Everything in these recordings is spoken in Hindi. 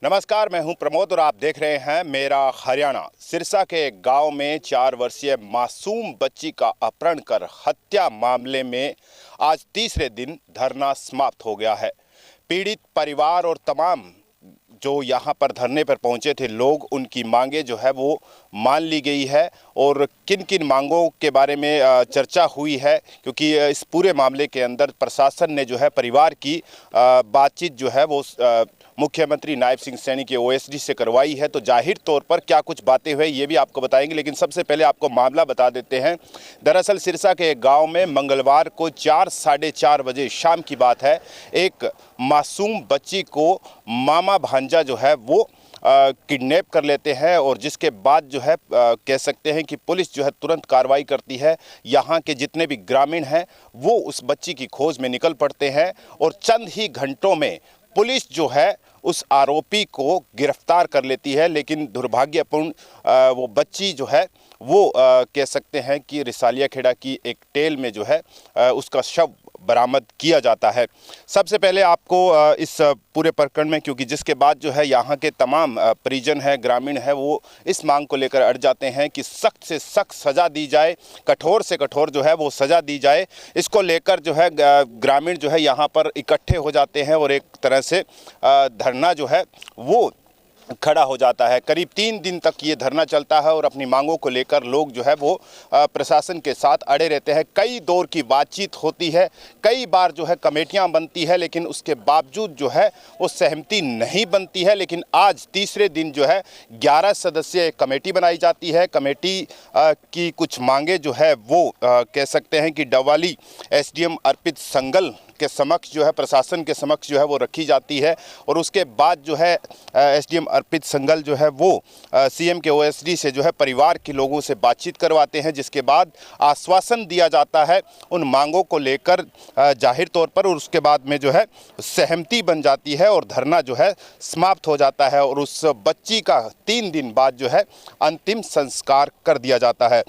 नमस्कार, मैं हूं प्रमोद और आप देख रहे हैं मेरा हरियाणा। सिरसा के एक गांव में 4 वर्षीय मासूम बच्ची का अपहरण कर हत्या मामले में आज तीसरे दिन धरना समाप्त हो गया है। पीड़ित परिवार और तमाम जो यहां पर धरने पर पहुंचे थे लोग, उनकी मांगे जो है वो मान ली गई है और किन किन मांगों के बारे में चर्चा हुई है, क्योंकि इस पूरे मामले के अंदर प्रशासन ने जो है परिवार की बातचीत जो है वो मुख्यमंत्री नायब सिंह सैनी के ओएसडी से करवाई है। तो जाहिर तौर पर क्या कुछ बातें हुई ये भी आपको बताएंगे, लेकिन सबसे पहले आपको मामला बता देते हैं। दरअसल सिरसा के एक गांव में मंगलवार को 4 साढ़े 4 बजे शाम की बात है, एक मासूम बच्ची को मामा भांजा जो है वो किडनैप कर लेते हैं और जिसके बाद जो है कह सकते हैं कि पुलिस जो है तुरंत कार्रवाई करती है। यहाँ के जितने भी ग्रामीण हैं वो उस बच्ची की खोज में निकल पड़ते हैं और चंद ही घंटों में पुलिस जो है उस आरोपी को गिरफ्तार कर लेती है। लेकिन दुर्भाग्यपूर्ण वो बच्ची जो है वो कह सकते हैं कि रिसालिया खेड़ा की एक टेल में जो है उसका शव बरामद किया जाता है। सबसे पहले आपको इस पूरे प्रकरण में, क्योंकि जिसके बाद जो है यहाँ के तमाम परिजन है, ग्रामीण है, वो इस मांग को लेकर अड़ जाते हैं कि सख्त से सख्त सज़ा दी जाए, कठोर से कठोर जो है वो सज़ा दी जाए। इसको लेकर जो है ग्रामीण जो है यहाँ पर इकट्ठे हो जाते हैं और एक तरह से धरना जो है वो खड़ा हो जाता है। करीब 3 दिन तक ये धरना चलता है और अपनी मांगों को लेकर लोग जो है वो प्रशासन के साथ अड़े रहते हैं। कई दौर की बातचीत होती है, कई बार जो है कमेटियां बनती है, लेकिन उसके बावजूद जो है वो सहमति नहीं बनती है। लेकिन आज तीसरे दिन जो है 11 सदस्यीय कमेटी बनाई जाती है। कमेटी की कुछ मांगे जो है वो कह सकते हैं कि डवाली एसडीएम अर्पित संगल के समक्ष जो है, प्रशासन के समक्ष जो है वो रखी जाती है और उसके बाद जो है एसडीएम अर्पित संगल जो है वो सीएम के ओएसडी से जो है परिवार के लोगों से बातचीत करवाते हैं, जिसके बाद आश्वासन दिया जाता है उन मांगों को लेकर जाहिर तौर पर, और उसके बाद में जो है सहमति बन जाती है और धरना जो है समाप्त हो जाता है और उस बच्ची का 3 दिन बाद जो है अंतिम संस्कार कर दिया जाता है।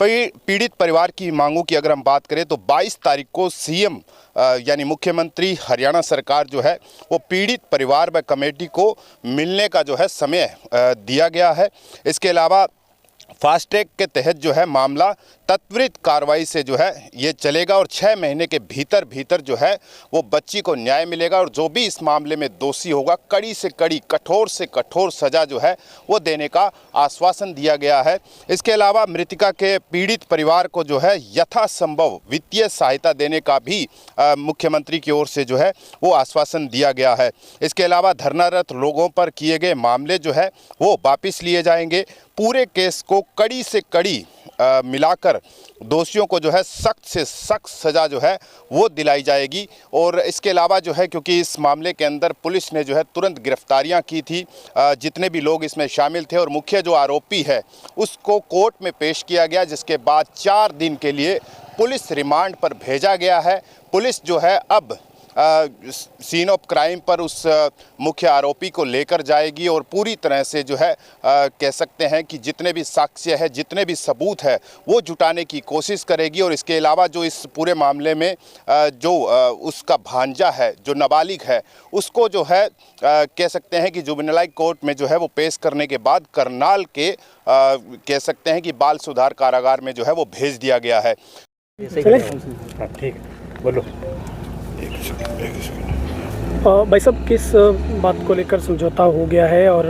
पीड़ित परिवार की मांगों की अगर हम बात करें तो 22 तारीख को सीएम यानी मुख्यमंत्री हरियाणा सरकार जो है वो पीड़ित परिवार व कमेटी को मिलने का जो है समय दिया गया है। इसके अलावा फास्ट ट्रैक के तहत जो है मामला त्वरित कार्रवाई से जो है ये चलेगा और 6 महीने के भीतर भीतर जो है वो बच्ची को न्याय मिलेगा और जो भी इस मामले में दोषी होगा कड़ी से कड़ी, कठोर से कठोर सज़ा जो है वो देने का आश्वासन दिया गया है। इसके अलावा मृतका के पीड़ित परिवार को जो है यथासंभव वित्तीय सहायता देने का भी मुख्यमंत्री की ओर से जो है वो आश्वासन दिया गया है। इसके अलावा धरनारत लोगों पर किए गए मामले जो है वो वापस लिए जाएंगे। पूरे केस को कड़ी से कड़ी मिलाकर दोषियों को जो है सख्त से सख्त सज़ा जो है वो दिलाई जाएगी। और इसके अलावा जो है, क्योंकि इस मामले के अंदर पुलिस ने जो है तुरंत गिरफ्तारियां की थी, जितने भी लोग इसमें शामिल थे, और मुख्य जो आरोपी है उसको कोर्ट में पेश किया गया, जिसके बाद 4 दिन के लिए पुलिस रिमांड पर भेजा गया है। पुलिस जो है अब सीन ऑफ क्राइम पर उस मुख्य आरोपी को लेकर जाएगी और पूरी तरह से जो है कह सकते हैं कि जितने भी साक्ष्य है, जितने भी सबूत है वो जुटाने की कोशिश करेगी। और इसके अलावा जो इस पूरे मामले में जो उसका भांजा है, जो नाबालिग है, उसको जो है कह सकते हैं कि जुवेनाइल कोर्ट में जो है वो पेश करने के बाद करनाल के कह सकते हैं कि बाल सुधार कारागार में जो है वो भेज दिया गया है। ठीक, बोलो। भाई साहब, किस बात को लेकर समझौता हो गया है और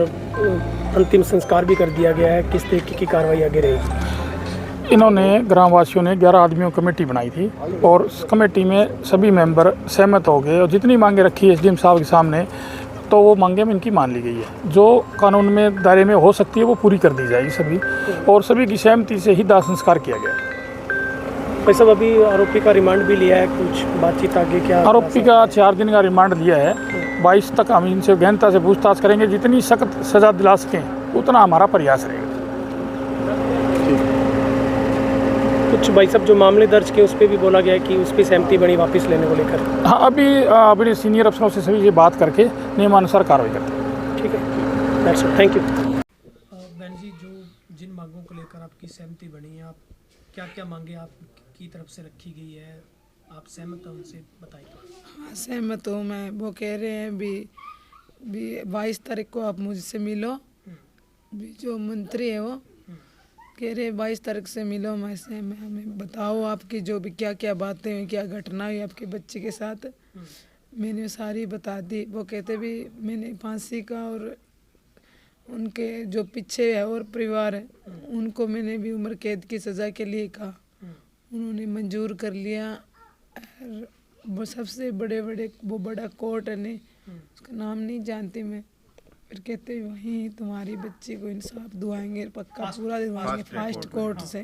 अंतिम संस्कार भी कर दिया गया है, किस तरीके की कार्रवाई आगे रहेगी? इन्होंने ग्रामवासियों ने 11 आदमियों कमेटी बनाई थी और उस कमेटी में सभी मेंबर सहमत हो गए और जितनी मांगे रखी एसडीएम साहब के सामने तो वो मांगे में इनकी मान ली गई है। जो कानून में दायरे में हो सकती है वो पूरी कर दी जाएगी सभी, और सभी की सहमति से ही दाह संस्कार किया गया है। भाई साहब, अभी आरोपी का रिमांड भी लिया है, कुछ बातचीत आगे क्या? आरोपी का 4 दिन का रिमांड लिया है। 22 तक हम इनसे गहनता से पूछताछ करेंगे, जितनी सख्त सज़ा दिला सकें उतना हमारा प्रयास रहेगा। कुछ भाई साहब जो मामले दर्ज किए उस पर भी बोला गया है कि उस पर सहमति बनी वापस लेने को लेकर। हाँ, अभी अपने सीनियर अफसरों से सभी ये बात करके नियमानुसार कार्रवाई करते हैं। ठीक है, दैट्स इट, थैंक यू। बहन जी, जो जिन मांगों को लेकर आपकी सहमति बनी है, आप क्या क्या मांगे आपकी तरफ से रखी गई है, आप सहमत हैं उनसे बताइए। हाँ, सहमत हूँ मैं। वो कह रहे हैं भी भी 22 तारीख को आप मुझसे मिलो। भी जो मंत्री है वो कह रहे 22 तारीख से मिलो, मैं से हमें बताओ आपकी जो भी क्या क्या बातें हुई, क्या घटना हुई आपके बच्चे के साथ। मैंने सारी बता दी। वो कहते भी मैंने फांसी का और उनके जो पीछे है और परिवार है उनको मैंने भी उम्र कैद की सज़ा के लिए कहा, उन्होंने मंजूर कर लिया। और वो सबसे बड़े वो बड़ा कोर्ट है नहीं, उसका नाम नहीं जानती मैं, फिर कहते वहीं तुम्हारी बच्ची को इंसाफ दुआएंगे, पक्का पूरा दिलवाएंगे। फास्ट कोर्ट से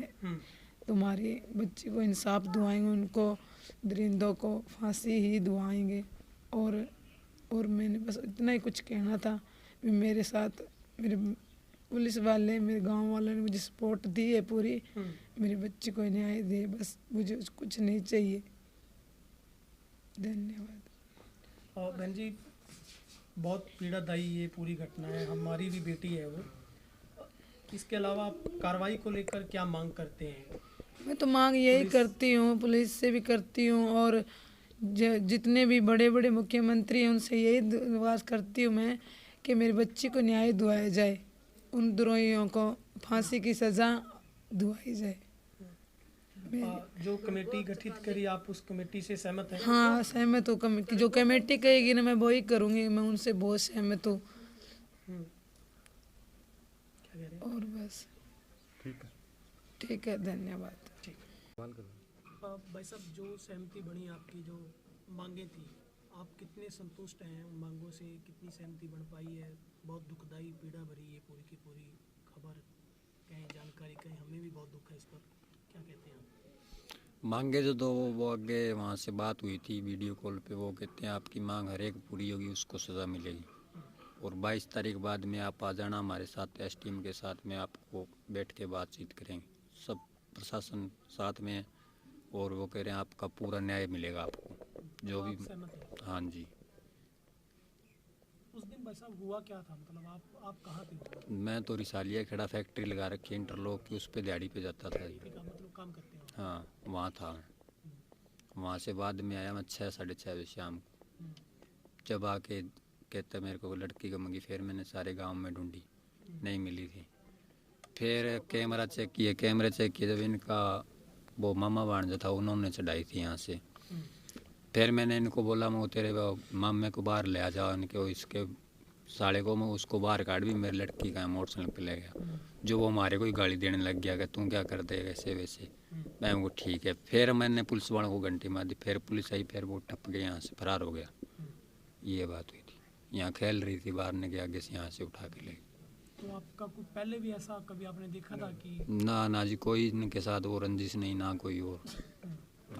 तुम्हारी बच्ची को इंसाफ दुआएंगे, उनको दरिंदों को फांसी ही दुआएंगे। और मैंने बस इतना ही कुछ कहना था। मेरे साथ मेरे पुलिस वाले, मेरे गांव वालों ने मुझे सपोर्ट दी है पूरी। मेरी बच्ची को न्याय दे, बस मुझे कुछ नहीं चाहिए। धन्यवाद। और बहन जी, बहुत पीड़ादायी ये पूरी घटना है, हमारी भी बेटी है वो। इसके अलावा आप कार्रवाई को लेकर क्या मांग करते हैं? मैं तो मांग यही करती हूँ, पुलिस से भी करती हूँ और जितने भी बड़े बड़े मुख्यमंत्री हैं उनसे यही दरख्वास्त करती हूँ मैं कि मेरी बच्ची को न्याय दिलाया जाए, उन द्रोहियों को फांसी की सज़ा दिलाई जाए। जो कमेटी गठित करी, आप उस कमेटी से सहमत हैं? हाँ सहमत हूँ। जो कमेटी कहेगी ना मैं वही करूँगी, मैं उनसे बहुत सहमत हूँ। और बस ठीक है, धन्यवाद। भाई साहब, जो सहमति बनी आपकी, जो मांगे थी, आप कितने संतुष्ट हैं उन मांगों से? कितनी सहमति बन पाई है? बहुत दुखदाई, पीड़ा भरी ये पूरी की पूरी खबर, कहीं जानकारी, कहीं हमें भी बहुत दुख है इस पर, क्या कहते हैं आप? मांगे जो दो वो आगे वहाँ से बात हुई थी वीडियो कॉल पे, वो कहते हैं आपकी मांग हर एक पूरी होगी, उसको सज़ा मिलेगी। और 22 तारीख बाद में आप आ जाना हमारे साथ, एस टीम के साथ में आपको बैठ के बातचीत करेंगे, सब प्रशासन साथ में। और वो कह रहे हैं आपका पूरा न्याय मिलेगा आपको, जो भी। हाँ जी। उस दिन भाई साहब हुआ क्या था, मतलब आप कहाँ थे? मैं तो रिसालिया खेड़ा फैक्ट्री लगा रखी है इंटरलॉक की, उस पर दिहाड़ी पे जाता था। मतलब काम करते हैं? हाँ वहाँ था। वहाँ से बाद में आया मैं 6 साढ़े 6 बजे शाम को। जब आके कहते मेरे को लड़की को मंगी, फिर मैंने सारे गांव में ढूंढी, नहीं मिली थी। फिर कैमरा चेक किए, कैमरे चेक किए, जब इनका वो मामा भांजा था उन्होंने चढ़ाई थी यहाँ से। फिर मैंने इनको बोला मैं तेरे मामे को बाहर ले आ जाओ, इनके इसके साले को मैं उसको बाहर काट भी, मेरी लड़की का मोटरसाइकिल पे ले गया, जो वो हमारे को ही गाली देने लग गया कि तू क्या कर दे वैसे वैसे। मैं वो ठीक है। फिर मैंने पुलिस वालों को घंटी मार दी, फिर पुलिस आई, फिर वो टप गए यहाँ से, फरार हो गया। ये बात हुई थी। यहाँ खेल रही थी बाहर के आगे से, यहाँ से उठा के ले। तो आपका कुछ पहले भी ऐसा कभी आपने देखा था कि? ना जी, कोई इनके साथ वो रंजिश नहीं, ना कोई और।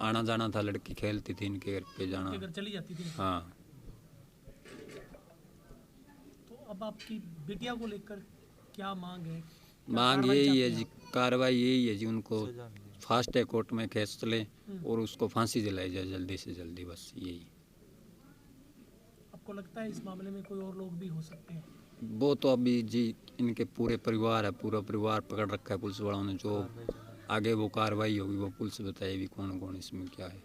आना जाना था, लड़की खेलती थी इनके घर पे जाना। घर चली जाती थी? हाँ। तो अब आपकी बिटिया को लेकर क्या मांग है? मांग यही है जी, कार्रवाई यही है जी, उनको फास्ट है कोर्ट में केस चले और उसको फांसी दिलाई जाए जल्दी से जल्दी, बस यही। आपको लगता है इस मामले में कोई और लोग भी हो सकते हैं? वो तो अभी जी इनके पूरे परिवार है, पूरा परिवार पकड़ रखा है पुलिस वालों ने। जो आगे वो कार्रवाई होगी वो पुलिस बताएगी कौन कौन इसमें क्या है।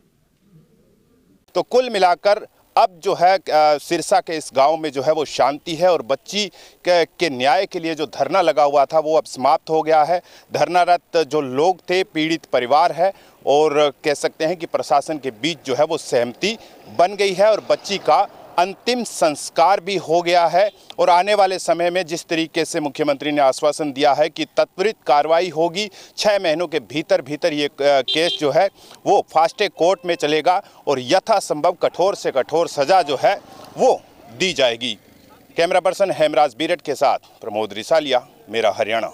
तो कुल मिलाकर अब जो है सिरसा के इस गांव में जो है वो शांति है और बच्ची के न्याय के लिए जो धरना लगा हुआ था वो अब समाप्त हो गया है। धरनारत जो लोग थे, पीड़ित परिवार है और कह सकते हैं कि प्रशासन के बीच जो है वो सहमति बन गई है और बच्ची का अंतिम संस्कार भी हो गया है। और आने वाले समय में जिस तरीके से मुख्यमंत्री ने आश्वासन दिया है कि त्वरित कार्रवाई होगी, 6 महीनों के भीतर भीतर ये केस जो है वो फास्ट ट्रैक कोर्ट में चलेगा और यथासंभव कठोर से कठोर सज़ा जो है वो दी जाएगी। कैमरा पर्सन हेमराज बीरट के साथ प्रमोद रिसालिया, मेरा हरियाणा।